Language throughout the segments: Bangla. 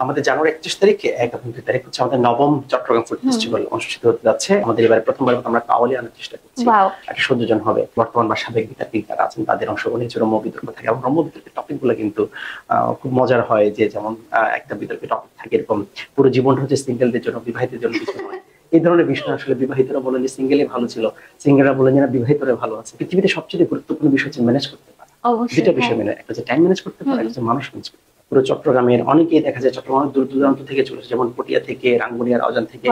আমাদের জানুয়ারি 31 তারিখে 1 এবং 2 তারিখ হচ্ছে আমাদের নবম চট্টগ্রাম ফুড ফেস্টিভ্যাল অনুষ্ঠিত হতে যাচ্ছে। আমাদের এবারে প্রথমবার আমরা কাওয়ালি আনার চেষ্টা করছি। একটা ১৪ জন হবে বর্তমান বা সাবেক বিতার্কিক যারা আছেন তাদের অংশগ্রহণ হচ্ছে রম্য বিতর্ক থাকে এবং রম্য বিতর্কের টপিক গুলো কিন্তু খুব মজার হয়, যে যেমন একটা বিতর্কের টপিক থাকে এরকম পুরো জীবনটা হচ্ছে সিঙ্গেলদের জন্য, বিবাহিতের জন্য কিছু নয়। এই ধরনের বিষয় আসলে বিবাহিতরা বলেন যে সিঙ্গেলই ভালো ছিল, সিঙ্গেলরা বলেন যে না বিবাহিতরা ভালো আছে। পৃথিবীতে সবচেয়ে গুরুত্বপূর্ণ বিষয় হচ্ছে ম্যানেজ করতে পারা। দুটো বিষয় মেনে, একটা হচ্ছে টাইম ম্যানেজ করতে পারা, একটা হচ্ছে মানুষ ম্যানেজ করতে পারা। পুরো চট্টগ্রামের অনেকেই দেখা যায় চট্টগ্রাম দূর দূরান্ত থেকে চলে আসে, যেমন পটিয়া থেকে, রাঙ্গুনিয়ার আজান থেকে,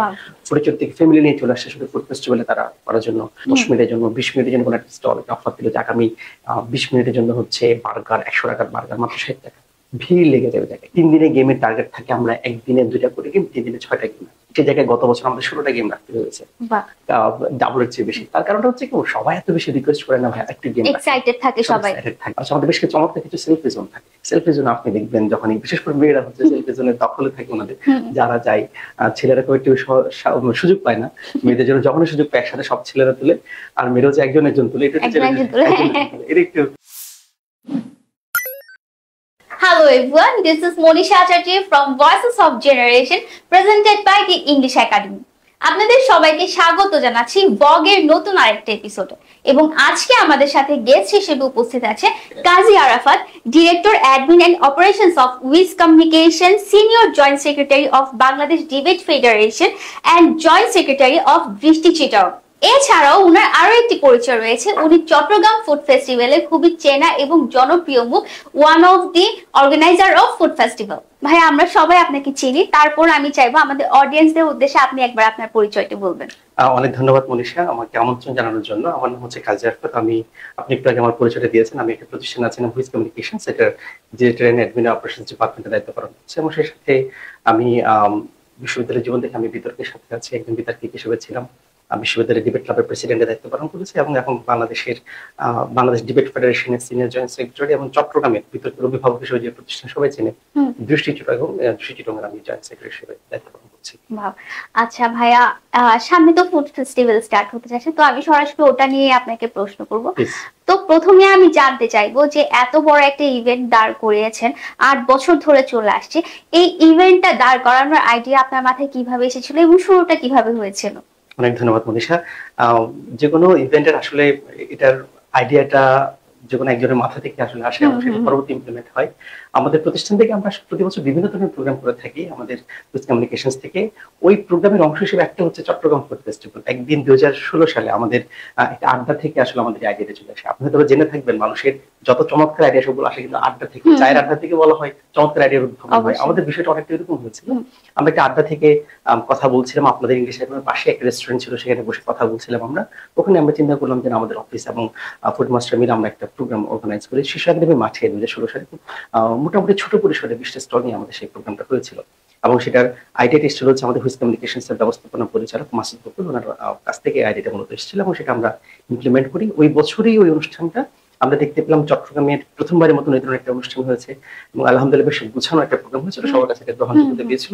ফরিদপুর থেকে ফ্যামিলি নিয়ে চলে আসে শুধু ফুড ফেস্টিভ্যালে তারা করার জন্য। 10 মিনিটের জন্য 20 মিনিটের জন্য কোনো একটা স্টল অফার দিল যে আগামী 20 মিনিটের জন্য হচ্ছে বার্গার 100 টাকার বার্গার মাত্র 60 টাকা। ভিড় লেগে যাবে জায়গায়। 3 দিনে গেমের টার্গেট থাকে, আমরা একদিনে 2টা করে গেম, 3 দিনে 6টা গেম। সেই জায়গায় গত বছর আমাদের 16টা গেম রাখতে হয়েছে, ডাবলের চেয়ে বেশি। তার কারণটা হচ্ছে কি সবাই এত বেশি রিকোয়েস্ট করে না ভাই একটা গেম, এক্সাইটেড থাকে সবাই। আচ্ছা, আমাদের বেশ কিছু চমৎকার কিছু সেলফি জোন থাকে। সেলফি জোন আপনি দেখবেন যখন বিশেষ করে মেয়েরা হচ্ছে সেলফি জোনের দখলে থাকে ওনাদের, যারা যায়। ছেলেরা কেউ একটু সুযোগ পায় না, মেয়েদের জন্য যখনই সুযোগ পায় একসাথে সব ছেলেরা তুলে, আর মেয়েরাও যে একজন তুলে। এটা একটু Hello everyone, this is Monisha Chatterjee from Voices of Generation presented by the English Academy. আপনাদের সবাইকে স্বাগত জানাচ্ছি ভগের নতুন আরেকটা এপিসোডে, এবং আজকে আমাদের সাথে গেস্ট হিসেবে উপস্থিত আছে Kazi Arafat, director admin and operations of Wiz communication, senior joint secretary of Bangladesh debate federation and joint secretary of Drishti Chittagong. এছাড়াও উনার আরো একটি পরিচয় রয়েছে, উনি চট্টগ্রাম ফুড ফেস্টিভ্যালের খুবই চেনা এবং জনপ্রিয় মুখ, one of the organiser of food festival. ভাই আমরা সবাই আপনাকে চিনি, তারপর আমি চাইবো আমাদের অডিয়েন্সদের উদ্দেশ্যে আপনি একবার আপনার পরিচয়টা বলবেন। অনেক ধন্যবাদ মনীষা আমাকে আমন্ত্রণ জানানোর জন্য। আমার নাম হচ্ছে কাজী আরাফাত। আপনি একটু আগে আমার পরিচয়টা দিয়েছেন। আমি একটা প্রতিষ্ঠান আছি হুইজ কমিউনিকেশন, সেটার ডিরেক্টর এন্ড অ্যাডমিন অপারেশনস ডিপার্টমেন্টের দায়িত্ব পালন করছি, এবং সেই সাথে আমি বিশ্ববিদ্যালয়ের জীবন থেকে আমি বিতর্কের সাথে আছি, একজন বিতর্কিক হিসেবে ছিলাম। বিশ্ববিদ্যালয়ের ডিবেট ক্লাবের প্রেসিডেন্টের দায়িত্ব পালন করেছি, এবং এখন বাংলাদেশ ডিবেট ফেডারেশনের সিনিয়র জয়েন্ট সেক্রেটারি, এবং চট্টগ্রামের বিতর্কের অভিভাবক হিসেবে যে প্রতিষ্ঠান সবাই চেনে দৃষ্টি চিটাগং আমি জয়েন্ট সেক্রেটারি হিসেবে দায়িত্ব পালন করছি। আচ্ছা ভাইয়া, সামনে তো ফুড ফেস্টিভ্যাল স্টার্ট হতে যাচ্ছে, তো আমি সরাসরি ওটা নিয়ে আপনাকে প্রশ্ন করব। তো প্রথমে আমি জানতে চাইবো যে এত বড় একটা ইভেন্ট দাঁড় করিয়েছেন, 8 বছর ধরে চলে আসছে, এই ইভেন্টটা দাঁড় করানোর আইডিয়া আপনার মাথায় কিভাবে এসেছিল এবং শুরুটা কিভাবে হয়েছিল? অনেক ধন্যবাদ মনীষা। যে কোনো ইভেন্টের আসলে এটার আইডিয়াটা যে কোনো একজনের মাথা থেকে আসলে আসে এবং সেটা পরবর্তী ইমপ্লিমেন্ট হয়। আমাদের প্রতিষ্ঠান থেকে আমরা প্রতি বছর বিভিন্ন ধরনের প্রোগ্রাম করে থাকি আমাদের কমিউনিকেশনস থেকে। ওই প্রোগ্রামের অংশ হিসেবে একটা হচ্ছে চট্টগ্রাম ফুড ফেস্টিভ্যাল। একদিন 2016 সালে আমাদের একটা আড্ডা থেকে আসলে আমাদের আইডিয়াটা চলে আসে। আপনি হয়তো জেনে থাকবেন মানুষের যত চমৎকার আইডিয়া সবগুলো আসে কিন্তু আড্ডা থেকে, চায়ের আড্ডা থেকে বলা হয় চমৎকার আইডিয়ার উদ্ভাবন হয়। আমাদের বিষয়টা অনেকটা এরকম হয়েছিল। আমরা একটা আড্ডা থেকে কথা বলছিলাম, আপনাদের ইংলিশ একাডেমির পাশে একটা রেস্টুরেন্ট ছিল, সেখানে বসে কথা বলছিলাম আমরা। ওখানে আমরা চিন্তা করলাম যে আমাদের অফিস এবং ফুড মাস্টার মিলে আমরা একটা প্রোগ্রাম অর্গানাইজ করি শিশু একাডেমি মাঠে 2016 সালে। মোটামুটি ছোট পরিসরে 20টা স্টল নিয়ে আমাদের সেই প্রোগ্রামটা হয়েছিল, এবং সেটার আইডিয়াটা এসেছিল হচ্ছে আমাদের হুইজ কমিউনিকেশনসের ব্যবস্থাপনা পরিচালক মাসুদ বকুল, ওনার কাছ থেকে আইডিয়াটা মূলত এসেছিল, এবং সেটা আমরা ইমপ্লিমেন্ট করি। ওই বছরই ওই অনুষ্ঠানটা আমরা দেখতে পেলাম চট্টগ্রামের প্রথমবারের মতন এই ধরনের একটা অনুষ্ঠান হয়েছে, এবং আলহামদুলিল্লাহ বেশ গুছানো একটা প্রোগ্রাম হয়েছিল, সবার কাছে একটা গ্রহণযোগ্যতা পেয়েছিল।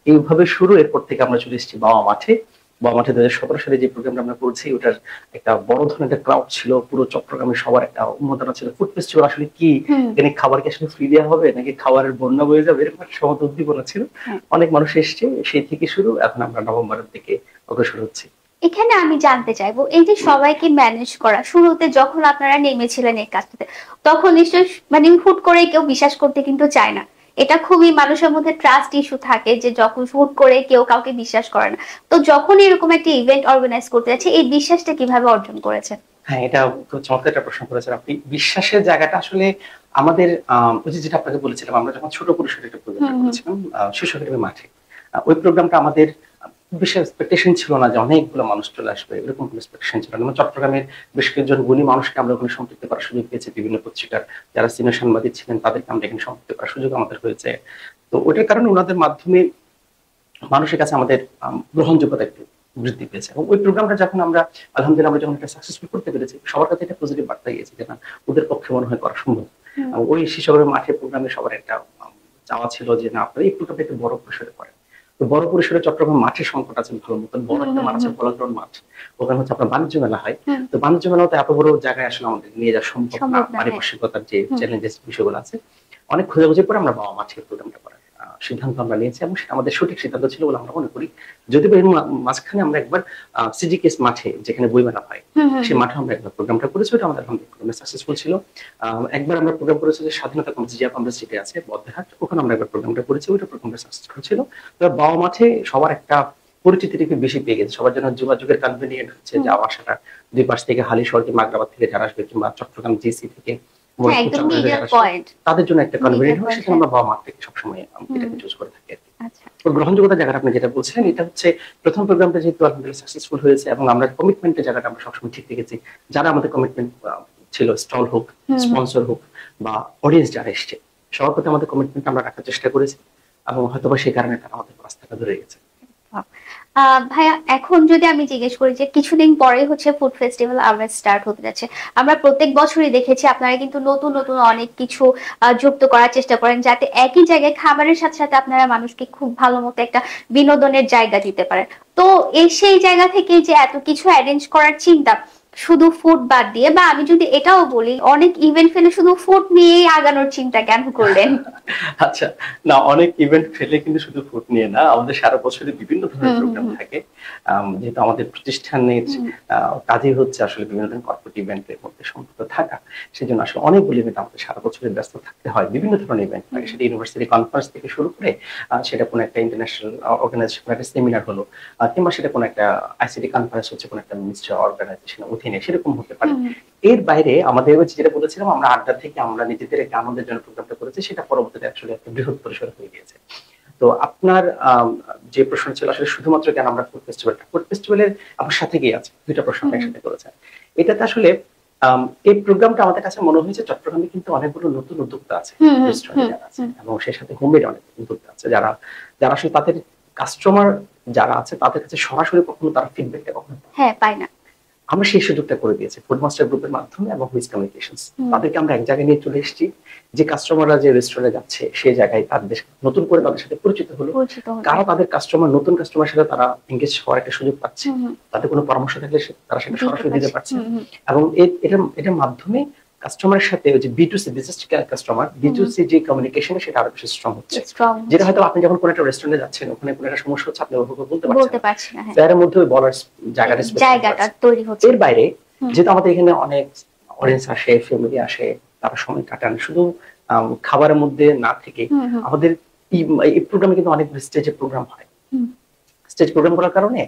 এইভাবে শুরু। এরপর থেকে আমরা চলে এসেছি বাবা মাঠে। 2017 সালে যে প্রোগ্রামটা আমরা করছি ওটার একটা বড় ধরনের একটা ক্রাউড ছিল, পুরো চট্টগ্রামের সবার একটা উন্মাদনা ছিল। ফুড ফেস্টিভ্যাল আসলে কি, এখানে খাবার কি আসলে ফ্রি দেওয়া হবে নাকি খাবারের বন্যা বয়ে যাবে, এরকম একটা সমস্ত উদ্দীপনা ছিল। অনেক মানুষ এসছে, সেই থেকে শুরু। এখন আমরা নভেম্বরের দিকে অগ্রসর হচ্ছি। এখানে আমি জানতে চাইবো, এই যে সবাইকে ম্যানেজ করা, শুরুতে যখন আপনারা নেমেছিলেন এই কাজটাতে, তখন নিশ্চয়ই মানে হুট করে কেউ বিশ্বাস করতে কিন্তু চায় না। এটা খুবই মানুষের মধ্যে ট্রাস্ট ইস্যু থাকে, যে যখন হুট করে কেউ কাউকে বিশ্বাস করে না। তো যখন এরকম একটা ইভেন্ট অর্গানাইজ করতে যাচ্ছে, এই বিশ্বাসটা কিভাবে অর্জন করেছেন? হ্যাঁ, এটা খুব চমৎকার একটা প্রশ্ন করেছেন আপনি। বিশ্বাসের জায়গাটা আসলে আমাদের ওই যে যেটা আপনাকে বলেছিলাম, আমরা যখন ছোট পরিসরে একটা প্রোগ্রাম করেছিলাম শিশু একাডেমি মাঠে, ওই প্রোগ্রামটা আমাদের বিশেষ এক্সপেকটেশন ছিল না যে অনেকগুলো মানুষ চলে আসবে, এরকম কোনো এক্সপেকটেশন ছিল না। চট্টগ্রামের বেশ কয়েকজন গুণী মানুষকে আমরা ওখানে সম্পৃক্ত করার সুযোগ পেয়েছি। বিভিন্ন পত্রিকার যারা সিনিয়র সাংবাদিক ছিলেন তাদেরকে আমরা এখানে সম্পৃক্ত করার সুযোগ আমাদের হয়েছে। তো ওইটার কারণে ওনাদের মাধ্যমে মানুষের কাছে আমাদের গ্রহণযোগ্যতা একটু বৃদ্ধি পেয়েছে। এবং ওই প্রোগ্রামটা যখন আমরা আলহামদুলিল্লাহ আমরা যখন এটা সাকসেসফুল করতে পেরেছি, সবার কাছে একটা পজিটিভ বার্তা গিয়েছে যে না, ওদের পক্ষে মনে হয় করা সম্ভব। ওই শিশু মাঠে প্রোগ্রামে সবার একটা চাওয়া ছিল যে না, আপনারা এই প্রোগ্রামটা একটু বড় পরিসরে করেন। তো বড় পরিসরে চট্টগ্রাম মাঠের সংকট আছে ভালো মতন, বড় একটা মাঠ আছে পলাশগ্রাম মাঠ, ওখানে হচ্ছে আপনার বাণিজ্য মেলা হয়। তো বাণিজ্য মেলাতে এত বড় জায়গায় আসলে আমাদের নিয়ে যাওয়া সম্ভব না, পারিপার্শ্বিকতার যে চ্যালেঞ্জেস বিষয়গুলো আছে। অনেক খোঁজাখুঁজি করে আমরা বাবা মাঠে প্রোগ্রামটা করার সিদ্ধান্ত আমরা নিয়েছি এবং সেটা আমাদের সঠিক সিদ্ধান্ত ছিল বলে আমরা মনে করি। যদিও এর মাঝখানে আমরা একবার সিজিকেএস মাঠে, যেখানে বইমেলা হয়, সেই মাঠে আমরা একবার প্রোগ্রামটা করেছি, ওটা আমাদের আলহামদুলিল্লাহ সাকসেসফুল ছিল। একবার আমরা প্রোগ্রাম করেছি যে স্বাধীনতা কংগ্রেস জিয়া কংগ্রেস যেটা আছে বদ্দারহাট, ওখানে আমরা একবার প্রোগ্রামটা করেছি, ওইটা প্রোগ্রামটা সাকসেসফুল ছিল। তবে বাবা মাঠে সবার একটা পরিচিতিটা একটু বেশি পেয়ে গেছে, সবার জন্য যোগাযোগের কনভেনিয়েন্ট হচ্ছে যাওয়া আসাটা, দুই পাশ থেকে হালিশহর কি মাগরাবাদ থেকে যারা আসবে, কিংবা চট্টগ্রাম জিসি থেকে তাদের জন্য একটা কনভেনিয়েন্ট হয়, সেটা আমরা বাবা মাঠ থেকে সবসময় এটাকে চুজ করে থাকি। গ্রহণযোগ্যতার জায়গাটা আপনি যেটা বলছেন, এটা হচ্ছে প্রথম প্রোগ্রামটা যেহেতু আলহামদুলিল্লাহ সাকসেসফুল হয়েছে এবং আমরা কমিটমেন্টের জায়গাটা আমরা সবসময় ঠিক রেখেছি। যারা আমাদের কমিটমেন্ট ছিল, স্টল হোক, স্পন্সর হোক বা অডিয়েন্স যারা এসছে, সবার প্রতি আমাদের কমিটমেন্ট আমরা রাখার চেষ্টা করেছি এবং হয়তোবা সেই কারণে তারা আমাদের রাস্তাটা ধরে গেছে। ভাইয়া, এখন যদি আমি জিজ্ঞেস করি যে কিছুদিন পরে হচ্ছে ফুড ফেস্টিভ্যাল আবার স্টার্ট হতে যাচ্ছে, আমরা প্রত্যেক বছরই দেখেছি আপনারা কিন্তু নতুন নতুন অনেক কিছু যুক্ত করার চেষ্টা করেন, যাতে একই জায়গায় খাবারের সাথে সাথে আপনারা মানুষকে খুব ভালো মতো একটা বিনোদনের জায়গা দিতে পারেন। তো সেই জায়গা থেকে যে এত কিছু অ্যারেঞ্জ করার চিন্তা, শুধু ফুড বাদ দিয়ে, বা আমি যদি এটাও বলি অনেক ইভেন্ট ফেলে শুধু ফুড নিয়েই আগানোর চিন্তা কেন করলেন? আচ্ছা, না, অনেক ইভেন্ট ফেলে কিন্তু শুধু ফুড নিয়ে না, আমাদের সারা বছরে বিভিন্ন ধরনের প্রোগ্রাম থাকে। যেহেতু আমাদের প্রতিষ্ঠানের কাজই হচ্ছে আসলে বিভিন্ন ধরনের কর্পোরেট ইভেন্টের মধ্যে সম্পৃক্ত থাকা, সেজন্য আসলে অনেকগুলো ইভেন্ট আমাদের সারা বছরে ব্যস্ত থাকতে হয়। বিভিন্ন ধরনের ইভেন্ট থাকে, সেটা ইউনিভার্সিটি কনফারেন্স থেকে শুরু করে সেটা কোনো একটা ইন্টারন্যাশনাল অর্গানাইজেশন, একটা সেমিনার হলো, কিংবা সেটা কোনো একটা আইসিটি কনফারেন্স হচ্ছে কোনো একটা মিনিস্ট্রি অর্গানাইজেশনের অধীনে, সেরকম হতে পারে। এর বাইরে আমাদের যেটা বলেছিলাম, আমরা আড্ডা থেকে আমরা নিজেদের একটা আনন্দের জন্য প্রোগ্রামটা করেছি, সেটা পরবর্তীতে আসলে একটা বৃহৎ পরিসরে হয়ে গিয়েছে। তো আপনার যে প্রশ্ন ছিল আসলে শুধুমাত্র কেন আমরা ফুড ফেস্টিভ্যালের আপনার সাথে গিয়ে আছে, দুইটা প্রশ্ন একসাথে করেছেন। এটাতে আসলে এই প্রোগ্রামটা আমাদের কাছে মনে হয়েছে চট্টগ্রামে কিন্তু অনেকগুলো নতুন উদ্যোক্তা আছে, রেস্টুরেন্ট যারা আছে, এবং সেই সাথে হোমমেড অনেক উদ্যোক্তা আছে, যারা আসলে তাদের কাস্টমার যারা আছে তাদের কাছে সরাসরি কখনো তারা ফিডব্যাকটা কখনো পায় না। আমরা সেই সুযোগটা করে দিয়েছি ফুডমাস্টার গ্রুপের মাধ্যমে এবং হুইজ কমিউনিকেশনস। তাদেরকে আমরা এক জায়গায় নিয়ে চলে এসেছি, যে কাস্টমাররা যে রেস্টুরেন্টে যাচ্ছে সেই জায়গায় তাদের নতুন করে তাদের সাথে পরিচিত হলো, কারা তাদের কাস্টমার, নতুন কাস্টমার সাথে তারা এনগেজ হওয়ার একটা সুযোগ পাচ্ছে, তাদের কোনো পরামর্শ থাকলে তারা সেটা সরাসরি দিতে পারছে। এবং এটার মাধ্যমে কাস্টমারের সাথে যে বিটুসি, বিজনেস কাস্টমার বিটুসি যে কমিউনিকেশন, সেটা আরো বেশি স্ট্রং হচ্ছে। যেটা হয়তো আপনি যখন কোনো একটা রেস্টুরেন্টে যাচ্ছেন, ওখানে কোনো একটা সমস্যা হচ্ছে, আপনি ওভাবে বলতে পারছেন না, এর মধ্যে ওই বলার জায়গাটা তৈরি হচ্ছে। এর বাইরে যেহেতু আমাদের এখানে অনেক অডিয়েন্স আসে, ফ্যামিলি আসে, তারা সময় কাটান, শুধু খাবারের মধ্যে না থেকে আমাদের এই প্রোগ্রামে কিন্তু অনেক স্টেজের প্রোগ্রাম হয়। স্টেজ প্রোগ্রাম করার কারণে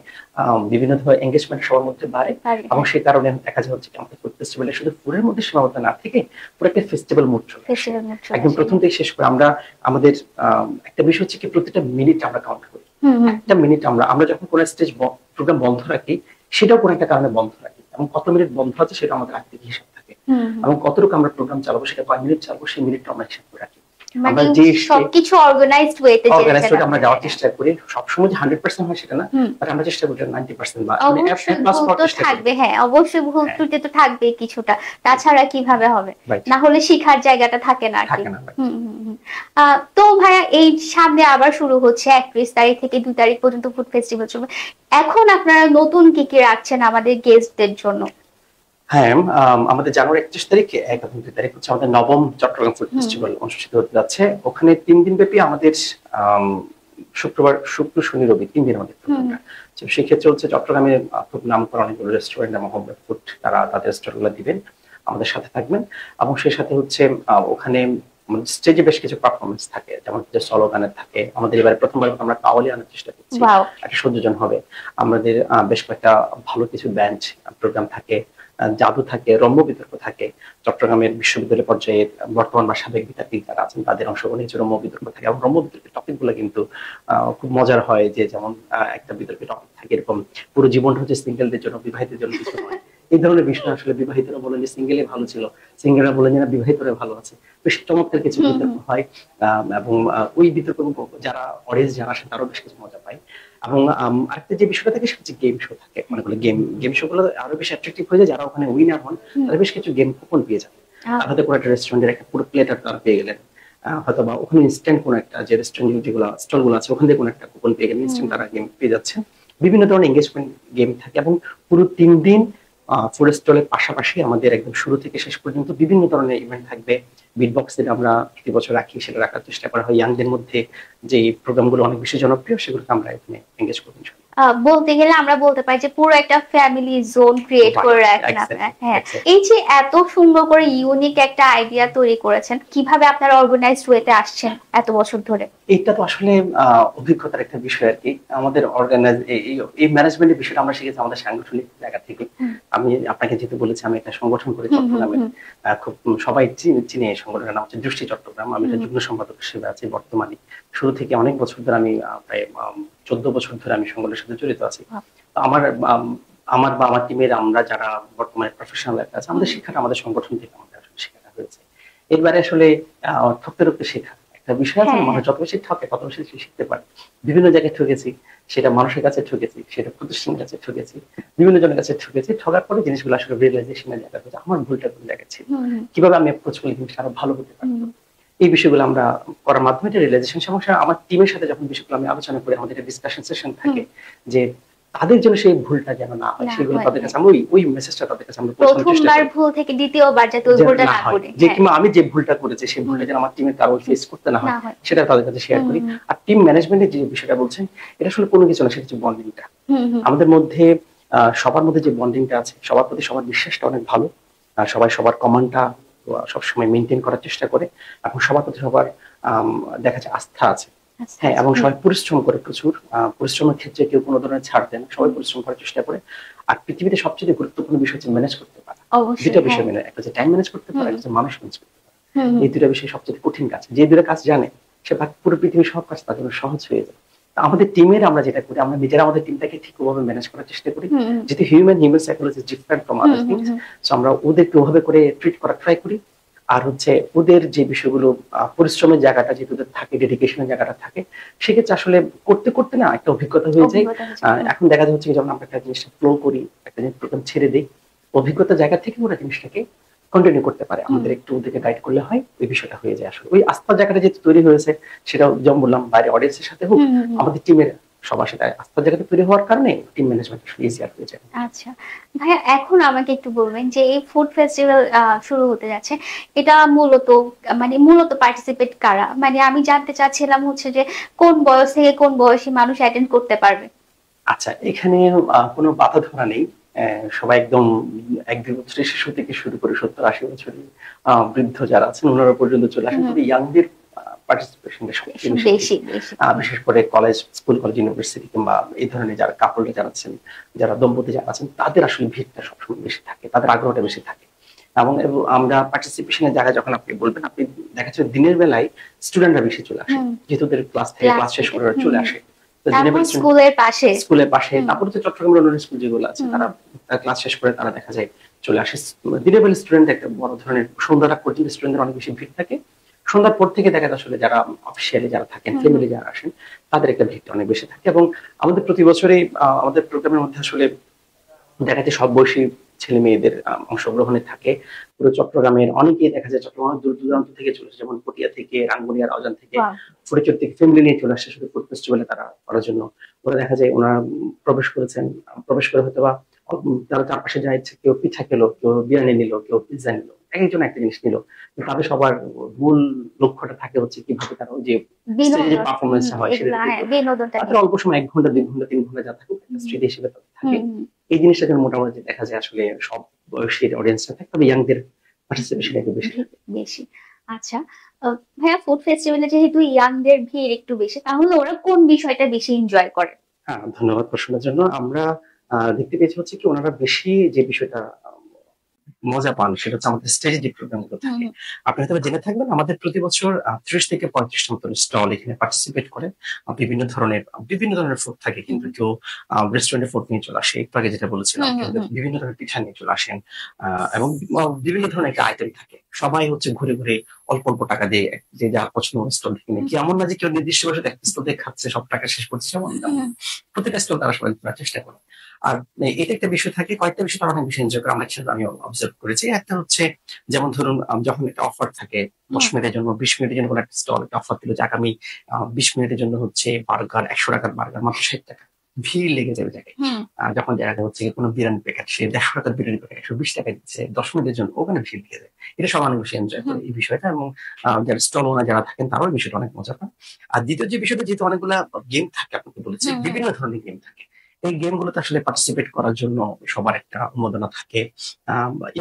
বিভিন্ন ধরনের এনগেজমেন্ট সবার মধ্যে বাড়ে, এবং সেই কারণে দেখা যাচ্ছে আমাদের ফুড ফেস্টিভ্যালে শুধু ফুডের মধ্যে সীমাবদ্ধ না থেকে পুরো একটা ফেস্টিভ্যাল মুড চলে আসে, একদম প্রথম থেকে শেষ করে। আমরা আমাদের একটা বিষয় হচ্ছে কি, প্রতিটা মিনিট আমরা কাউন্ট করি। একটা মিনিট আমরা যখন কোনো স্টেজ প্রোগ্রাম বন্ধ রাখি, সেটাও কোনো একটা কারণে বন্ধ রাখি, এবং কত মিনিট বন্ধ আছে সেটা আমাদের আর্থিক হিসাব থাকে, এবং কতটুকু আমরা প্রোগ্রাম চালাবো, সেটা কয় মিনিট চালাবো, সেই মিনিটটা আমরা হিসাব করে রাখি। আমরা যে সবকিছু অর্গানাইজড ওয়েতে আমরা যাওয়ার চেষ্টা করি, সবসময় যে 100% হয় সেটা না, বাট আমরা চেষ্টা করি 90% বা থাকবে। হ্যাঁ, অবশ্যই ভুল ত্রুটি তো থাকবে কিছুটা, তাছাড়া কিভাবে হবে, না হলে শিখার জায়গাটা থাকে না। তো ভাইয়া, এই সামনে আবার শুরু হচ্ছে 31 তারিখ থেকে 2 তারিখ পর্যন্ত ফুড ফেস্টিভ্যাল চলবে। এখন আপনারা নতুন কি কি রাখছেন আমাদের গেস্টদের জন্য? হ্যাঁ, আমাদের জানুয়ারি 31 তারিখে 1 এবং 2 তারিখ হচ্ছে আমাদের নবম চট্টগ্রাম ফুড ফেস্টিভ্যাল অনুষ্ঠিত হতে যাচ্ছে। ওখানে 3 দিন ব্যাপী আমাদের শুক্রবার, শুক্র, শনি, রবি 3 দিন আমাদের প্রোগ্রামটা। সেক্ষেত্রে হচ্ছে চট্টগ্রামে খুব নাম করা অনেকগুলো রেস্টুরেন্ট এবং হোমমেড ফুড তারা তাদের স্টলগুলো দিবেন, আমাদের সাথে থাকবেন। এবং সেই সাথে হচ্ছে ওখানে স্টেজে বেশ কিছু পারফরমেন্স থাকে, যেমন সলো গানের থাকে। আমাদের এবারে প্রথমবার আমরা কাওয়ালি আনার চেষ্টা করছি, একটা সংযোজন হবে। আমাদের বেশ কয়েকটা ভালো কিছু ব্যান্ড প্রোগ্রাম থাকে, জাদু থাকে, রম্য বিতর্ক থাকে। চট্টগ্রামের বিশ্ববিদ্যালয় পর্যায়ে বর্তমান বা সাবেক বিদ্যার্থী যারা আছেন তাদের অংশগ্রহণ হচ্ছে রম্য বিতর্ক থাকে, এবং রম্য বিতর্কের টপিক গুলো কিন্তু খুব মজার হয়। যে যেমন একটা বিতর্কের টপিক থাকে এরকম, পুরো জীবনটা হচ্ছে সিঙ্গেলদের জন্য, বিবাহিতের জন্য কিছু নয়। এই ধরনের বিষয় আসলে বিবাহিতরা বলেন যে সিঙ্গেলে ভালো ছিল, সিঙ্গেলরা বলেন যে না বিবাহিতরা ভালো আছে। বেশ চমৎকার কিছু বিতর্ক হয়, এবং ওই বিতর্ক যারা অডিয়েন্স যারা আসে তারাও বেশ কিছু মজা পায়। এবং আরেকটা যে বিষয়টা থাকে সেটা হচ্ছে গেম শো থাকে, মানে গেম শো গুলো আরো বেশি অ্যাট্রাকটিভ হয়ে যায়। যারা ওখানে উইনার হন তারা বেশ কিছু গেম কুপন পেয়ে যাবে। হয়তো কোনো একটা রেস্টুরেন্টের একটা পুরো প্লেটার তারা পেয়ে গেলেন, হয়তো বা ওখানে ইনস্ট্যান্ট কোনো একটা যে রেস্টুরেন্ট যেগুলো স্টল গুলো আছে ওখান থেকে কোনো একটা কুপন পেয়ে গেলেন, ইনস্ট্যান্ট তারা গেম পেয়ে যাচ্ছেন। বিভিন্ন ধরনের এঙ্গেজমেন্ট গেম থাকে, এবং পুরো 3 দিন ফুড স্টলের পাশাপাশি আমাদের একদম শুরু থেকে শেষ পর্যন্ত বিভিন্ন ধরনের ইভেন্ট থাকবে, বিট বক্স যেটা আমরা প্রতি বছর রাখি, সেটা রাখার চেষ্টা করা হয়। ইয়াংদের মধ্যে যে প্রোগ্রামগুলো অনেক বেশি জনপ্রিয় সেগুলোকে আমরা এখানে এঙ্গেজ করি। বলতে গেলে আমরা বলতে পারি যে পুরো একটা ফ্যামিলি জোন ক্রিয়েট করে রাখেন আপনারা। হ্যাঁ, এই যে এত সুন্দর করে ইউনিক একটা আইডিয়া তৈরি করেছেন, কিভাবে আপনারা অর্গানাইজড ওয়েতে আসছেন এত বছর ধরে? এইটা তো আসলে অভিজ্ঞতার একটা বিষয় আর কি। আমাদের অর্গানাইজ এই ম্যানেজমেন্টের বিষয়টা আমরা শিখেছি আমাদের সাংগঠনিক জায়গা থেকে। আমি আপনাকে যেহেতু বলেছি আমি একটা সংগঠন করি চট্টগ্রামে, খুব সবাই চিনে এই সংগঠনের নাম হচ্ছে দৃষ্টি চট্টগ্রাম। আমি একটা যুগ্ম সম্পাদক হিসেবে আছি বর্তমানে। শুরু থেকে অনেক বছর ধরে আমি প্রায় 14 বছর ধরে আমি সংগঠনের সাথে জড়িত আছি। তো আমার বা আমার টিমের আমরা যারা বর্তমানে প্রফেশনাল আছে, আমাদের শিক্ষাটা আমাদের সংগঠন থেকে আমাদের আসলে শেখাটা হয়েছে। এবারে আসলে ঠকতে ঠকতে শেখা একটা বিষয় আছে। মানুষ যত বেশি ঠকে তত বেশি শিখতে পারে। বিভিন্ন জায়গায় ঠকেছি, সেটা মানুষের কাছে ঠকেছি, সেটা প্রতিষ্ঠানের কাছে ঠকেছি, বিভিন্ন জনের কাছে ঠকেছি। ঠকার পরে জিনিসগুলো আসলে রিয়েলাইজেশনের জায়গা হচ্ছে আমার ভুলটা কোন জায়গায় ছিল, কিভাবে আমি অ্যাপ্রোচ করলে জিনিসটা আরো ভালো হতে পারবো। এই বিষয়গুলো আমরা করার মাধ্যমে একটা রিয়েলাইজেশন সমস্যা। আমার টিমের সাথে যখন বিষয়গুলো আমি আলোচনা করি, আমাদের একটা ডিসকাশন সেশন থাকে যে তাদের জন্য সেই ভুলটা যেন না হয়, সেগুলো তাদের কাছে আমরা ওই মেসেজটা তাদের কাছে আমরা প্রথমবার ভুল থেকে দ্বিতীয়বার যাতে ওই ভুলটা না করে, যে কিংবা আমি যে ভুলটা করেছি সেই ভুলটা যেন আমার টিমের কারো ফেস করতে না হয়, সেটা তাদের কাছে শেয়ার করি। আর টিম ম্যানেজমেন্টের যে বিষয়টা বলছেন, এটা আসলে কোনো কিছু না, সেটা হচ্ছে বন্ডিংটা। আমাদের মধ্যে সবার মধ্যে যে বন্ডিংটা আছে, সবার প্রতি সবার বিশ্বাসটা অনেক ভালো। সবাই সবার কমান্ডটা সবসময় মেনটেন করার চেষ্টা করে, এবং সবার প্রতি সবার দেখা যায় আস্থা আছে। হ্যাঁ, এবং সবাই পরিশ্রম করে প্রচুর। পরিশ্রমের ক্ষেত্রে কেউ কোনো ধরনের ছাড় দেয় না, সবাই পরিশ্রম করার চেষ্টা করে। আর পৃথিবীতে সবচেয়ে গুরুত্বপূর্ণ বিষয় হচ্ছে ম্যানেজ করতে পারা। দুটা বিষয় মেনে, একটা হচ্ছে টাইম ম্যানেজ করতে পারা, একটা হচ্ছে মানুষ ম্যানেজ করতে পারা। এই দুটা বিষয় সবচেয়ে কঠিন কাজ। যে দুটা কাজ জানে সে পুরো পৃথিবীর সব কাজ তার জন্য সহজ হয়ে যায়। আমাদের টিমের আমরা যেটা করি, আমরা নিজেরা আমাদের টিমটাকে ঠিকভাবে ম্যানেজ করার চেষ্টা করি। যেহেতু human psychology different from other things, so আমরা ওদেরকে ওভাবে করে ট্রিট করার ট্রাই করি। আর হচ্ছে ওদের যে বিষয়গুলো পরিশ্রমের জায়গাটা যেহেতু থাকে, ডেডিকেশনের জায়গাটা থাকে, সেক্ষেত্রে আসলে করতে করতে না একটা অভিজ্ঞতা হয়ে যায়। এখন দেখা যাচ্ছে যখন আমরা একটা জিনিসটা ফ্লো করি, একটা জিনিস প্রথম ছেড়ে দিই, অভিজ্ঞতার জায়গা থেকে ওরা জিনিসটাকে কন্টিনিউ করতে পারে। আমাদের একটু ওদেরকে গাইড করলে হয়, ওই বিষয়টা হয়ে যায়। আসলে ওই আস্থার জায়গাটা যেহেতু তৈরি হয়েছে, সেটা যেমন বললাম বাইরে অডিয়েন্সের সাথে হোক, আমাদের টিমের সবার সাথে আস্থার জায়গাটা তৈরি হওয়ার কারণে টিম ম্যানেজমেন্ট ইজিয়ার হয়ে যায়। আচ্ছা ভাইয়া, এখন আমাকে একটু বলবেন যে এই ফুড ফেস্টিভ্যাল শুরু হতে যাচ্ছে, এটা মূলত পার্টিসিপেট কারা? মানে আমি জানতে চাচ্ছিলাম হচ্ছে যে কোন বয়স থেকে কোন বয়সী মানুষ অ্যাটেন্ড করতে পারবে? আচ্ছা, এখানে কোনো বাধা ধরা নেই। সবাই একদম 1-2 বছরের শিশু থেকে শুরু করে 70-80 বছরের বৃদ্ধ যারা আছেন ওনারা পর্যন্ত চলে আসেন। তবে ইয়াংদের পার্টিসিপেশনটা সবচেয়ে বেশি, বিশেষ করে কলেজ, স্কুল, কলেজ, ইউনিভার্সিটি কিংবা এই ধরনের যারা কাপড়ে যারা আছেন, যারা দম্পতি যারা আছেন, তাদের আসলে ভিড়টা সবসময় বেশি থাকে, তাদের আগ্রহটা বেশি থাকে। এবং আমরা পার্টিসিপেশনের জায়গায় যখন আপনি বলবেন, আপনি দেখা যাচ্ছে দিনের বেলায় স্টুডেন্টরা বেশি চলে আসে, যেহেতু ওদের ক্লাস থেকে ক্লাস শেষ করে চলে আসে স্কুলের পাশে। তারপরে তো চট্টগ্রামের অন্য স্কুল যেগুলো আছে তারা ক্লাস শেষ করে তারা দেখা যায় চলে আসে। দিনের বেলা স্টুডেন্ট একটা বড় ধরনের, সন্ধ্যাটা পর্যন্ত স্টুডেন্টদের অনেক বেশি ভিড় থাকে। সন্ধ্যার পর থেকে দেখা যায় আসলে যারা অফিসিয়ালি যারা থাকেন, ফ্যামিলি যারা আসেন, তাদের একটা ভিড়টা অনেক বেশি থাকে। এবং আমাদের প্রতি বছরই আমাদের প্রোগ্রামের মধ্যে আসলে দেখা যায় সব বয়সী ছেলে মেয়েদের অংশগ্রহণে থাকে। পুরো চট্টগ্রামের অনেকেই দেখা যায় চট্টগ্রামের দূর দূরান্ত থেকে চলে আসে, যেমন পটিয়া থেকে, রাঙ্গুনিয়া, রাউজান থেকে, ফরিদপুর থেকে ফ্যামিলি নিয়ে চলে আসে শুধু ফুড ফেস্টিভ্যালে তারা করার জন্য। ওরা দেখা যায় ওনারা প্রবেশ করে হয়তো বা তারা চারপাশে যা ইচ্ছে, কেউ পিঠা খেলো, কেউ বিরিয়ানি নিল, কেউ পিৎজা নিল, একজন একটা জিনিস নিল। তাদের সবার মূল লক্ষ্যটা থাকে হচ্ছে কিভাবে তারা ওই যে পারফরমেন্সটা হয় সেটা অল্প সময় 1 ঘন্টা 2 ঘন্টা 3 ঘন্টা যা থাকে স্মৃতি হিসেবে থাকে। এই জিনিসটা যেন মোটামুটি দেখা যায় আসলে সব বয়সের অডিয়েন্সটা থাকে, তবে ইয়াংদের পার্টিসিপেশন একটু বেশি। আচ্ছা ভাইয়া, ফুড ফেস্টিভ্যালে যেহেতু ইয়াংদের ভিড় একটু বেশি, তাহলে ওরা কোন বিষয়টা বেশি এনজয় করে? হ্যাঁ, ধন্যবাদ প্রশ্নের জন্য। আমরা দেখতে পেয়েছি হচ্ছে কি ওনারা বেশি যে বিষয়টা মজা পান সেটা হচ্ছে আমাদের স্টেজে যে প্রোগ্রাম গুলো থাকে। আপনি হয়তো জেনে থাকবেন আমাদের প্রতি বছর 30 থেকে 35টা মতো স্টল এখানে পার্টিসিপেট করে। বিভিন্ন ধরনের ফুড থাকে, কিন্তু কেউ রেস্টুরেন্টের ফুড নিয়ে চলে আসে, একটু আগে যেটা বলেছিলাম, বিভিন্ন ধরনের পিঠা নিয়ে চলে আসেন, এবং বিভিন্ন ধরনের একটা আইটেম থাকে। সবাই হচ্ছে ঘুরে ঘুরে অল্প অল্প টাকা দিয়ে যে যা পছন্দ স্টল থেকে নিয়ে, কি এমন না যে কেউ নির্দিষ্ট বসে একটা স্টল দিয়ে খাচ্ছে সব টাকা শেষ করছে, সেমন প্রত্যেকটা স্টল তারা সবাই করার চেষ্টা করে। আর এটা একটা বিষয় থাকে, কয়েকটা বিষয় তারা অনেক বেশি এনজয় করে, আমি অবজার্ভ করেছি। একটা হচ্ছে যেমন ধরুন যখন একটা অফার থাকে 10 মিনিটের জন্য, 20 মিনিটের জন্য কোনো একটা স্টল একটা অফার দিল যে আগামী 20 মিনিটের জন্য হচ্ছে বার্গার, 100 টাকার বার্গার মাত্র 60 টাকা। ভিড় লেগে যাবে জায়গায়। যখন দেখা হচ্ছে কোনো বিরিয়ানি প্যাকেট সে 150 টাকার বিরিয়ানি প্যাকেট 120 টাকা দিচ্ছে 10 মিনিটের জন্য, ওখানে ভিড় লেগে যায়। এটা সব অনেক বেশি এনজয় করে এই বিষয়টা, এবং যারা স্টল ওনার যারা থাকেন তারাও এই বিষয়টা অনেক মজা পান। আর দ্বিতীয় যে বিষয়টা, যেহেতু অনেকগুলা গেম থাকে, আপনাকে বলেছি বিভিন্ন ধরনের গেম থাকে, এই গেমগুলোতে আসলে পার্টিসিপেট করার জন্য সবার একটা উন্মাদনা থাকে।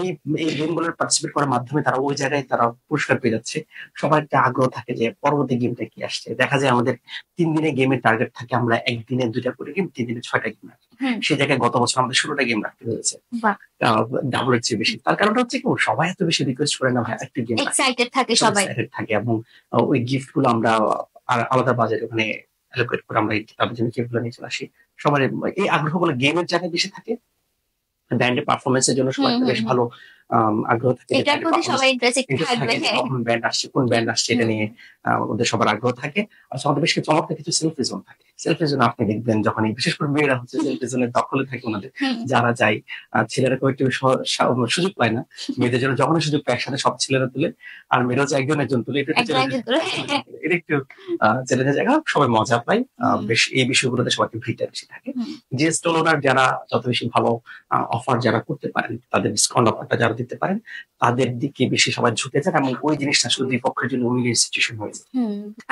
এই এই গেমগুলোর পার্টিসিপেট করার মাধ্যমে তারা ওই জায়গায় তারা পুরস্কার পেয়ে যাচ্ছে, সবার একটা আগ্রহ থাকে যে পরবর্তী গেমটা কি আসছে। দেখা যায় আমাদের 3 দিনে গেমের টার্গেট থাকে, আমরা একদিনে 2টা করে গেম, 3 দিনে 6টা গেম রাখি। সেই জায়গায় গত বছর আমাদের 16টা গেম রাখতে হয়েছে, ডাবলের চেয়ে বেশি। তার কারণটা হচ্ছে কি, সবাই এত বেশি রিকোয়েস্ট করে না ভাই একটা গেম এক্সাইটেড থাকে, সবাই এক্সাইটেড থাকে, এবং ওই গিফট গুলো আমরা আলাদা বাজেট ওখানে অ্যালোকেট করে আমরা তাদের জন্য গিফট গুলো নিয়ে চলে আসি। সবার এই আগ্রহগুলো গেমের জায়গায় বেশি থাকে, ব্যান্ডের পারফরমেন্সের জন্য সবার বেশ ভালো আগ্রহ থাকে, এটার প্রতি সবাই ইন্টারেস্টেড থাকবে। কোন ব্যান্ড আসছে এটা নিয়ে ওদের সবার আগ্রহ থাকে। আর আমাদের বেশ কিছু চমৎকার কিছু সেলফি জোন থাকে। সেলফি জোন আপনি দেখবেন যখন বিশেষ করে মেয়েরা হচ্ছে সেলফি জোনের দখলে থাকে ওনাদের, যারা যায়, ছেলেরা কেউ একটু সুযোগ পায় না, মেয়েদের জন্য যখন সুযোগ পায় একসাথে সব ছেলেরা তুলে, আর মেয়েরা হচ্ছে একজন তুলে, এটা একটু চ্যালেঞ্জের জায়গা, সবাই মজা পায়। বেশ এই বিষয়গুলোতে সবাইকে ভিড়টা বেশি থাকে। যে স্টল ওনার যারা যত বেশি ভালো অফার যারা করতে পারেন, তাদের ডিসকাউন্ট অফারটা যারা দিতে পারেন, তাদের দিকে বেশি সবাই ঝুঁকে যান, এবং ওই জিনিসটা আসলে দুই পক্ষের জন্য উইনের সিচুয়েশন হয়েছে।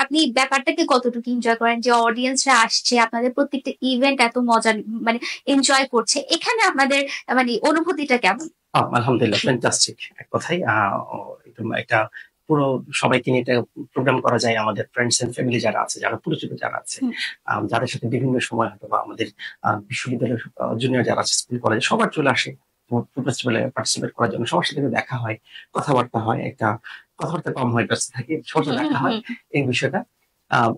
আপনি ব্যাপারটাকে কতটুকু এনজয় করেন যে অডিয়েন্সরা আসছে, আপনাদের প্রত্যেকটা ইভেন্ট এত মজা মানে এনজয় করছে, এখানে আপনাদের মানে অনুভূতিটা কেমন? আলহামদুলিল্লাহ, ফ্যান্টাস্টিক এক কথাই। একটা পুরো সবাইকে নিয়ে একটা প্রোগ্রাম করা যায়, আমাদের ফ্রেন্ডস এন্ড ফ্যামিলি যারা আছে, যারা পরিচিত যারা আছে, যাদের সাথে বিভিন্ন সময় হয়তো বা আমাদের বিশ্ববিদ্যালয়ের জুনিয়র যারা আছে, স্কুল কলেজে সবার চলে আসে ফেস্টিভ্যালে পার্টিসিপেট করার জন্য। সবার সাথে দেখা হয়, কথাবার্তা হয়, একটা কথাবার্তা কম হয়, ব্যস্ত থাকি, সবার দেখা হয়। এই বিষয়টা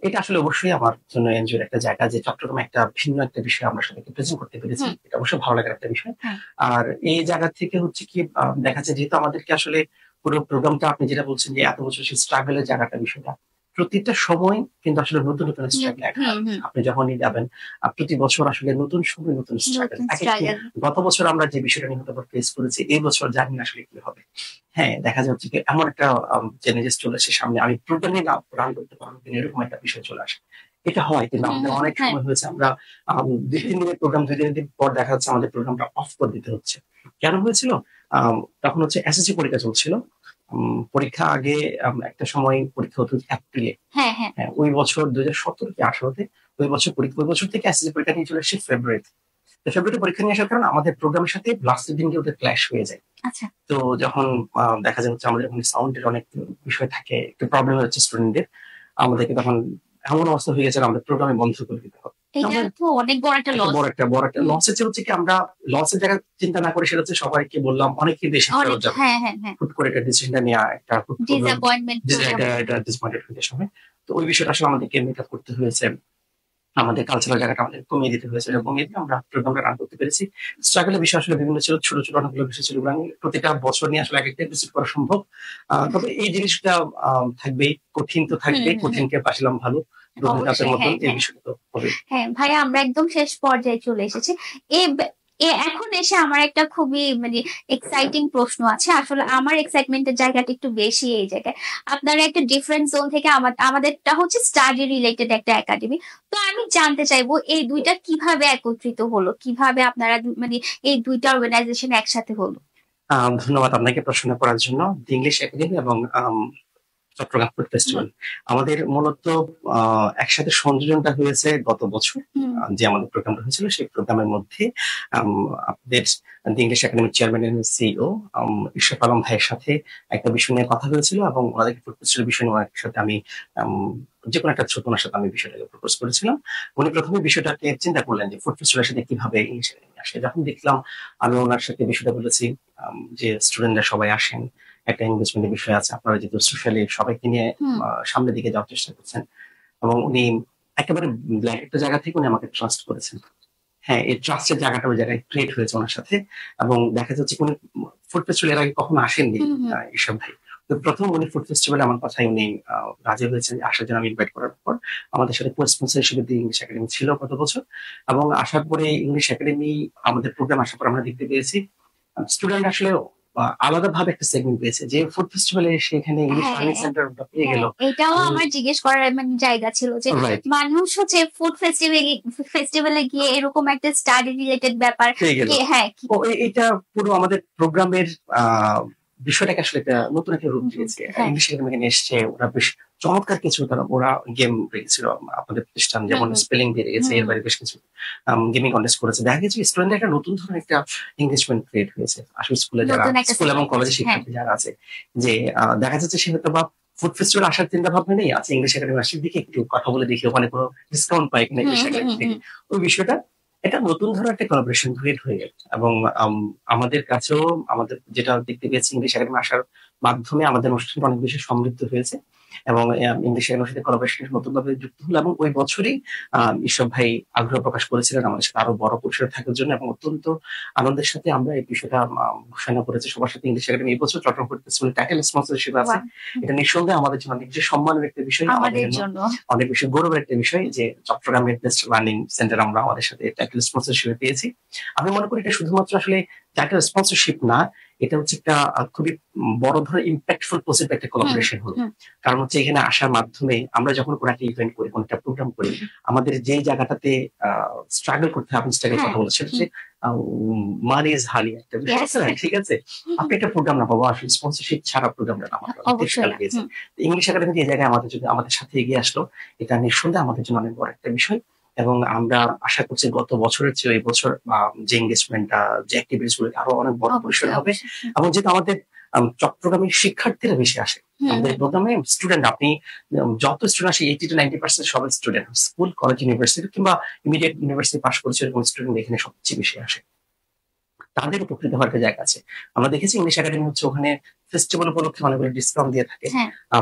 এটা আসলে অবশ্যই আমার জন্য এনজয়ের একটা জায়গা, যে চট্টগ্রামে একটা ভিন্ন একটা বিষয় আমরা সবাইকে প্রেজেন্ট করতে পেরেছি, এটা অবশ্যই ভালো লাগার একটা বিষয়। আর এই জায়গা থেকে হচ্ছে কি দেখা যাচ্ছে, যেহেতু আমাদেরকে আসলে পুরো প্রোগ্রামটা, আপনি যেটা বলছেন যে এত বছর সেই স্ট্রাগলের জায়গাটা, বিষয়টা প্রতিটা সময় কিন্তু আসলে নতুন নতুন স্ট্রাগল আপনি যখনই যাবেন, প্রতি বছর আসলে নতুন সময় নতুন স্ট্রাগল। গত বছর আমরা যে বিষয়টা নিয়ে ফেস করেছি, এই বছর জানি না আসলে কি হবে। হ্যাঁ, দেখা যাচ্ছে কি এমন একটা চ্যালেঞ্জেস চলে আসে সামনে, আমি প্রোগ্রামে না রান করতে পারবো, এরকম একটা বিষয় চলে আসে। এটা হয়, কিন্তু আমাদের অনেক সময় হয়েছে আমরা 2-3 দিনের প্রোগ্রাম, 2 দিন পর দেখা যাচ্ছে আমাদের প্রোগ্রামটা অফ করে দিতে হচ্ছে। কেন হয়েছিল? তখন হচ্ছে এসএসসি পরীক্ষা চলছিল। পরীক্ষা আগে একটা সময় পরীক্ষা হতো এপ্রিলে। হ্যাঁ, ওই বছর 2017 কি 18তে ওই বছর পরীক্ষা, ওই বছর থেকে এসএসসি পরীক্ষা নিয়ে চলে আসছে ফেব্রুয়ারিতে। তো ফেব্রুয়ারিতে পরীক্ষা নিয়ে আসার কারণে আমাদের প্রোগ্রামের সাথে লাস্টের দিনকে ওদের ক্ল্যাশ হয়ে যায়। তো যখন দেখা যাচ্ছে আমাদের যখন সাউন্ডের অনেক বিষয় থাকে, একটু প্রবলেম হচ্ছে স্টুডেন্টদের, আমাদেরকে তখন এমন অবস্থা হয়ে গেছে আমাদের প্রোগ্রামে বন্ধ করে দিতে হবে। অনেক বড় একটা লস হচ্ছে কি, আমরা লসের জায়গা চিন্তা না করে, সেটা হচ্ছে সবাইকে বললাম, অনেকে দেশে ফেরত যাবে, হুট করে একটা ডিসিশনটা নেওয়া, একটা ডিসঅ্যাপয়েন্টমেন্ট হয়ে সময়। তো ওই বিষয়টা আসলে আমাদেরকে মেক আপ করতে হয়েছে, আমাদের কালচারাল জায়গাটা আমাদের কমিয়ে দিতে হয়েছে, এবং কমিয়ে দিয়ে আমরা প্রোগ্রামটা রান করতে পেরেছি। স্ট্রাগলের বিষয় আসলে বিভিন্ন ছিল, ছোট ছোট অনেকগুলো বিষয় ছিল, প্রতিটা বছর নিয়ে আসলে এক একটা এপিসোড করা সম্ভব। তবে এই জিনিসটা থাকবেই, কঠিন তো থাকবে, কঠিনকে পাশিলাম ভালো। হ্যাঁ ভাইয়া, আমরা একদম শেষ পর্যায়ে চলে এসেছি। এখন এসে আমার একটা খুবই মানে এক্সাইটিং প্রশ্ন আছে। আসলে আমার এক্সাইটমেন্টের জায়গাটা একটু বেশি এই জায়গায়। আপনারা একটা ডিফারেন্ট জোন থেকে, আমাদেরটা হচ্ছে স্টাডি রিলেটেড একটা একাডেমি। তো আমি জানতে চাইবো এই দুইটা কিভাবে একত্রিত হলো, কিভাবে আপনারা মানে এই দুইটা অর্গানাইজেশন একসাথে হলো? ধন্যবাদ আপনাকে প্রশ্ন করার জন্য। ইংলিশ একাডেমি এবং চট্টগ্রাম ফুড ফেস্টিভ্যাল আমাদের মূলত একসাথে সংযোজনটা হয়েছে গত বছর, যে আমাদের প্রোগ্রামটা হয়েছিল সেই প্রোগ্রামের মধ্যে আপনাদের ইংলিশ একাডেমির চেয়ারম্যান এন্ড সিইও ইশরাফ আলম ভাইয়ের সাথে একটা বিষয় নিয়ে কথা হয়েছিল, এবং ওনাদেরকে ফুড ফেস্টিভ্যাল বিষয় নিয়ে সাথে আমি যে কোনো একটা ছোট ওনার সাথে আমি বিষয়টাকে প্রপোজ করেছিলাম। উনি প্রথমে বিষয়টাকে চিন্তা করলেন যে ফুড ফেস্টিভ্যালের সাথে কিভাবে ইংলিশ একাডেমি আসে। যখন দেখলাম, আমি ওনার সাথে বিষয়টা বলেছি যে স্টুডেন্টরা সবাই আসেন, একটা এনগেজমেন্টের বিষয় আছে, আপনারা যেহেতু সোশ্যালি সবাইকে নিয়ে সামনের দিকে যাওয়ার চেষ্টা করছেন, এবং উনি একেবারে ব্ল্যাক একটা জায়গা থেকে উনি আমাকে ট্রাস্ট করেছেন। হ্যাঁ, এই ট্রাস্টের জায়গাটা ওই জায়গায় ক্রিয়েট হয়েছে ওনার সাথে, এবং দেখা যাচ্ছে উনি ফুড ফেস্টিভ্যাল এর আগে কখনো আসেননি এসব ভাই। তো প্রথম উনি ফুড ফেস্টিভ্যালে আমার কথাই উনি রাজি হয়েছেন আসার জন্য। আমি ইনভাইট করার পর আমাদের সাথে কো-স্পন্সর হিসেবে ইংলিশ একাডেমি ছিল গত বছর, এবং আসার পরে ইংলিশ একাডেমি আমাদের প্রোগ্রাম আসার পর আমরা দেখতে পেয়েছি স্টুডেন্ট আসলে আলাদাভাবে একটা সেগমেন্ট পেয়েছে যে ফুড ফেস্টিভ্যালে সেখানে ইংলিশ হ্যাঁ লার্নিং সেন্টারটা পেয়ে গেল। এটাও আমি আমার জিজ্ঞেস করার মানে জায়গা ছিল যে রাইট মানুষ হচ্ছে ফুড ফেস্টিভ্যালে গিয়ে এরকম একটা স্টাডি রিলেটেড ব্যাপার পেয়ে গেল। হ্যাঁ ও এটা পুরো আমাদের প্রোগ্রামের বিষয়টাকে আসলে একটা নতুন একটা রূপ দিয়েছে। হ্যাঁ। ইংলিশ একাডেমি এখানে এসছে, ওরা বেশ চমৎকার কিছু ওরা গেম রেখেছিল আপনাদের প্রতিষ্ঠান, যেমন স্পেলিং দিয়ে রেখেছে, এর বাইরে বেশ কিছু গেমিং কন্টেস্ট করেছে। দেখা গেছে স্টুডেন্টদের একটা নতুন ধরনের একটা এঙ্গেজমেন্ট ক্রিয়েট হয়েছে আসলে স্কুলে যারা নতুন একটা স্কুল এবং skill কলেজে হ্যাঁ। শিক্ষার্থী যারা আছে, যে দেখা যাচ্ছে সে হয়তো বা ফুড ফেস্টিভ্যাল আসার চিন্তা ভাবনা নেই, আছে ইংলিশ একাডেমি আসলে দিকে একটু কথা বলে দেখি ওখানে কোনো ডিসকাউন্ট পাই কিনা ইংলিশ একাডেমি থেকে, ওই বিষয়টা এটা নতুন ধরনের একটা কোলাবোরেশন ক্রিয়েট হয়ে গেল। এবং আমাদের কাছেও আমাদের যেটা দেখতে পেয়েছি ইংলিশ একাডেমি আসার মাধ্যমে আমাদের অনুষ্ঠানটা অনেক বেশি সমৃদ্ধ হয়েছে এবং ইংলিশ একাডেমির সাথে কোলাবোরেশন নতুনভাবে যুক্ত হলো। এবং ওই বছরই ঈশ্বর ভাই আগ্রহ প্রকাশ করেছিলেন আমাদের সাথে আরো বড় পরিসরে থাকার জন্য, এবং অত্যন্ত আনন্দের সাথে আমরা এই বিষয়টা ঘোষণা করেছি সবার সাথে। ইংলিশ একাডেমি এই বছর Chattogram food festival title sponsorship আছে। এটা নিঃসন্দেহে আমাদের জন্য অনেক বেশি সম্মানের একটা বিষয়, আমাদের জন্য অনেক বেশি গৌরবের একটা বিষয় যে চট্টগ্রামের বেস্ট লার্নিং সেন্টার আমরা আমাদের সাথে টাইটেল স্পন্সরশিপ পেয়েছি। আমি মনে করি এটা শুধুমাত্র আসলে টাইটেল স্পন্সরশিপ না, এটা হচ্ছে একটা খুবই বড় ধরনের ইম্প্যাক্টফুল পজিটিভ একটা কোলাবোরেশন হলো। কারণ হচ্ছে এখানে আসার মাধ্যমে আমরা যখন কোনো একটা ইভেন্ট করি, কোনো একটা প্রোগ্রাম করি, আমাদের যেই জায়গাটাতে স্ট্রাগল করতে হয়, আপনি স্ট্রাগল কথা বলেছেন, সেটা হচ্ছে মানি ইজ হানি একটা বিষয় আছে না, ঠিক আছে? আপনি একটা প্রোগ্রাম না পাবো আসলে স্পন্সরশিপ ছাড়া প্রোগ্রামটা আমাদের ইংলিশ একাডেমি এই জায়গায় আমাদের যদি আমাদের সাথে এগিয়ে আসলো, এটা নিঃসন্দেহে আমাদের জন্য অনেক বড় একটা বিষয়। এবং আমরা আশা করছি গত বছরের চেয়ে এই বছর যে এঙ্গেজমেন্টটা, যে অ্যাক্টিভিটিস গুলো আরো অনেক বড় পরিসরে হবে। এবং যেহেতু আমাদের চট্টগ্রামের শিক্ষার্থীরা বেশি আসে আমাদের প্রোগ্রামে, স্টুডেন্ট আপনি যত স্টুডেন্ট আসে 80 to 90% সবাই স্টুডেন্ট, স্কুল কলেজ ইউনিভার্সিটি কিংবা ইমিডিয়েট ইউনিভার্সিটি পাস করেছে এরকম স্টুডেন্ট এখানে সবচেয়ে বেশি আসে। তাদের উপকৃত হওয়ার একটা জায়গা আছে। আমরা দেখেছি ইংলিশ একাডেমি হচ্ছে ওখানে ফেস্টিভ্যাল উপলক্ষে অনেকগুলো ডিসকাউন্ট দিয়ে থাকে,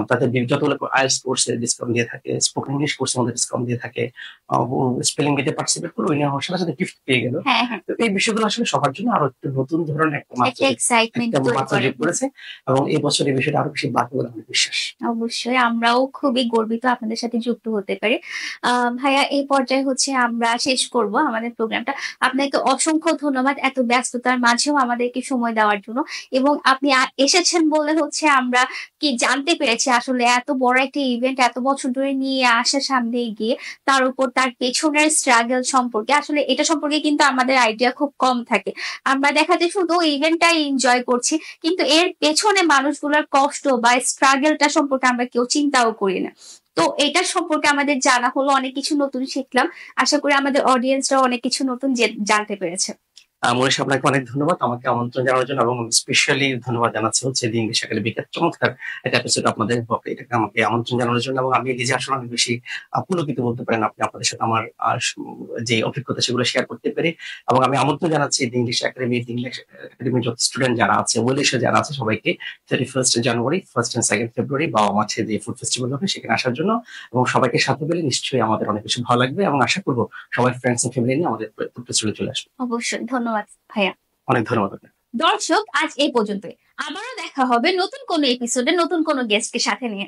তাদের যতগুলো আইএলটিএস কোর্সে ডিসকাউন্ট দিয়ে থাকে, স্পোকেন ইংলিশ কোর্সের মধ্যে ডিসকাউন্ট দিয়ে থাকে, স্পেলিং বিতে পার্টিসিপেট করে উইনার হওয়ার সাথে সাথে গিফট পেয়ে গেল। তো এই বিষয়গুলো আসলে সবার জন্য আরো একটু নতুন ধরনের একটা মাত্রা যোগ করেছে এবং এই বছর এই বিষয়টা আরো বেশি বাড়বে বলে আমার বিশ্বাস। অবশ্যই আমরাও খুবই গর্বিত আপনাদের সাথে যুক্ত হতে পারি। ভাইয়া এই পর্যায়ে হচ্ছে আমরা শেষ করব আমাদের প্রোগ্রামটা। আপনাকে অসংখ্য ধন্যবাদ এত ব্যস্ততার মাঝেও আমাদেরকে সময় দেওয়ার জন্য, এবং আপনি এসেছেন বলে হচ্ছে আমরা কি জানতে পেরেছি আসলে এত বড় একটা ইভেন্ট এত বছর ধরে নিয়ে আসা সামনে গিয়ে, তার উপর তার পেছনের স্ট্রাগল সম্পর্কে, আসলে এটা সম্পর্কে কিন্তু আমাদের আইডিয়া খুব কম থাকে। আমরা দেখা যায় শুধু ইভেন্টটাই এনজয় করছি, কিন্তু এর পেছনে মানুষগুলোর কষ্ট বা স্ট্রাগলটা সম্পর্কে আমরা কেউ চিন্তাও করি না। তো এটা সম্পর্কে আমাদের জানা হলো, অনেক কিছু নতুন শিখলাম। আশা করি আমাদের অডিয়েন্সরাও অনেক কিছু নতুন জানতে পেরেছে। মনীষা, আপনাকে অনেক ধন্যবাদ আমাকে আমন্ত্রণ জানানোর জন্য, এবং স্পেশালি ধন্যবাদ জানাচ্ছি হচ্ছে ইংলিশ একাডেমিকে চমৎকার একটা এপিসোড আপনাদের এটাকে আমাকে আমন্ত্রণ জানানোর জন্য। এবং আমি নিজে আসলে অনেক বেশি পুলকিত বলতে পারেন আপনি আপনাদের সাথে আমার যে অভিজ্ঞতা সেগুলো শেয়ার করতে পেরে। এবং আমি আমন্ত্রণ জানাচ্ছি ইংলিশ একাডেমির যত স্টুডেন্ট যারা আছে, ওয়েলিশে যারা আছে, সবাইকে 31 জানুয়ারি 1 and 2 ফেব্রুয়ারি বাবা মাঠে যে ফুড ফেস্টিভ্যাল হবে সেখানে আসার জন্য, এবং সবাইকে সাথে পেলে নিশ্চয়ই আমাদের অনেক বেশি ভালো লাগবে এবং আশা করবো সবাই ফ্রেন্ডস এন্ড ফ্যামিলি নিয়ে আমাদের ফুড ফেস্টিভ্যালে চলে আসবে। অবশ্যই, ধন্যবাদ ভাইয়া। অনেক ধন্যবাদ। দর্শক, আজ এই পর্যন্তই। আবারও দেখা হবে নতুন কোনো এপিসোডে নতুন কোনো গেস্টকে সাথে নিয়ে।